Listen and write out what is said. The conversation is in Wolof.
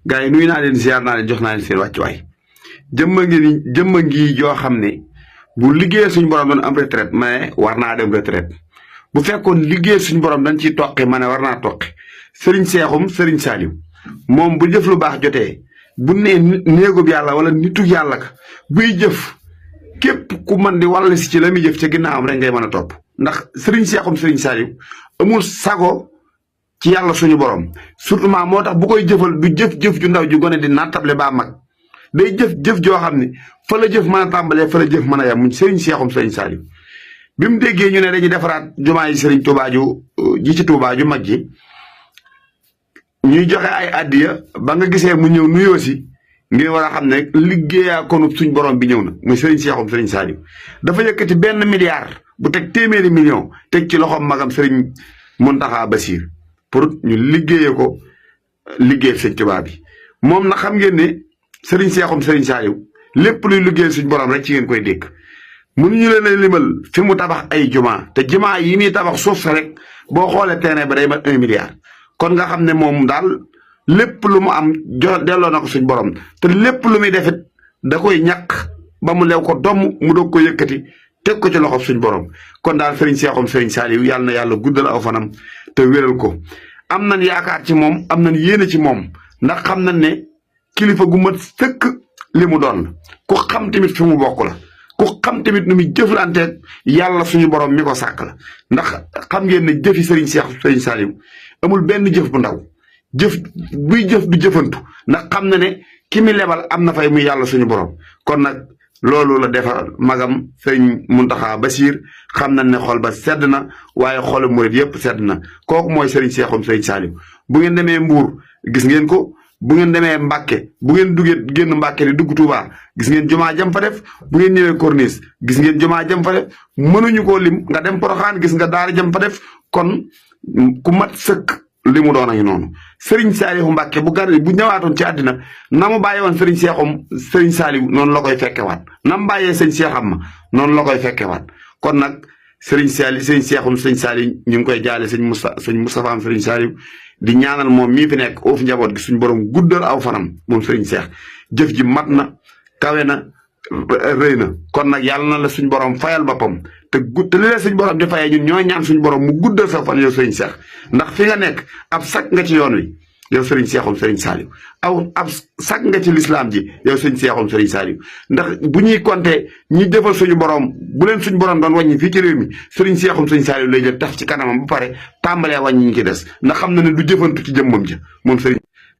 gaay nuyu naa leen ziar naa leen jox naa leen seen wàccuwaay jëmma ngi joo xam ne bu liggéeyee suñu borom doon am retraite ma ne war naa dem retraite bu fekkoon liggéey suñu borom dañ ciy toqi ma ne war naa toqi sëriñ seexum sëriñ Saaliw moom bu jëf lu baax jotee bu nee néegub yàlla wala nitu yàlla ka buy jëf képp ku mën di wàll si ci la muy jëf ca ginnaawam rek ngay mën a topp ndax sëriñ seexum sëriñ Saaliw amul sago ci yàlla suñu borom surtout moo tax bu koy jëfal du jëf-jëf ju ndaw ju gone di nattable baa mag day jëf-jëf joo xam ne fa la jëf mën a tàmbalee fa la jëf mën a yem muñ sëriñ seexum sëriñ Saaliw bi mu déggee ñu ne dañuy defaraat jumaa yi sëriñ Tuubaa ji ci Tuubaa ju mag ji ñuy joxe ay addiya ba nga gisee mu ñëw nuyoo si ngeen war a xam ne liggéeyaa konub suñ borom bi ñëw na muy sëriñ seexum sëriñ Saaliw dafa yëkkati 1 milliard bu teg téeméeri million teg ci loxoom magam sëriñ Muntaxa Basiir pour ñu liggéeyee ko liggéey sëñ Tuubaa bi moom na xam ngeen ne sëriñ seexum sëriñ Saaliw lépp luy liggéey suñ borom rek ci ngeen koy dégg mënuñu leen a limal fi mu tabax ay jumaa te jumaa yi muy tabax suuf sa rek boo xoolee terrain ba day mat 1 milliard kon nga xam ne moom daal lépp lu mu am delloo na ko suñ borom te lépp lu muy defit da koy ñàkk ba mu lew ko domm mu doog ko yëkkati teg ko ci loxo suñ borom kon daal sëriñ seexum sëriñ Saaliw yàlla na yàlla guddal aw fanam te wéral ko am nañ yaakaar ci moom am nañ yéene ci moom ndax xam nañ ne kilifa gu mat sëkk li mu doon ku xam tamit fi mu bokk la ku xam tamit nu muy jëflanteeg yàlla suñu borom mi ko sàkk la ndax xam ngeen ne jëfi sëriñ sëriñ Saaliw amul benn jëf bu ndaw jëf buy jëf du jëfantu ndax xam na ne ki mi lebal am na fay muy yàlla suñu borom kon nag loolu la defar magam sëriñ Muntaxa Basiir xam nañ ne xol ba sedd na waaye xolu murit yëpp sedd na kooku mooy sëriñ seexum sëriñ Saaliw bu ngeen demee Mbuur gis ngeen ko bu ngeen demee Mbàkke bu ngeen duggee génn Mbàkke di dugg Tuubaa gis ngeen jumaa jam fa def bu ngeen ñëwee Corniche gis ngeen jumaa jam fa def mënuñu koo lim nga dem Poroxaan gis nga daara jam fa def kon ku mat sëkk li mu doon a ngi noonu sëriñ Saaliw Mbàkke bu ñëwaatoon ci àddina na mu bàyyi woon sëriñ seexum sëriñ Saaliw noonu la koy fekkewaat na mu bàyyee sëñ seexam ma noonu la koy fekkewaat kon nag sëriñ seexum sëriñ Saaliw ñu ngi koy jaale sëñ Moustapha am sëriñ Saaliw di ñaanal moom mii fi nekk oofu njaboot gi suñ borom guddal aw fanam moom sëriñ seex jëf ji mat na kawe na rëy na kon nag yàlla na la suñ borom fayal boppam te li la suñ borom di fayee ñun ñooy ñaan suñ borom mu guddal sa fan yow sëriñ seex ndax fi nga nekk ab sak nga ci yoon wi yow sëriñ seexum sëriñ Saaliw ab sak nga ci lislaam ji yow sëriñ seexum sëriñ Saaliw ndax bu ñuy compter ñi defal suñu borom bu leen suñu borom doon wàññi fii ci réew mi sëriñ seexum sëriñ Saaliw lay jël taf ci kanamam ba pare tàmbalee wàññi ñi ci des ndax xam na ne du jëfantu ci jëmmam ja moom sëriñ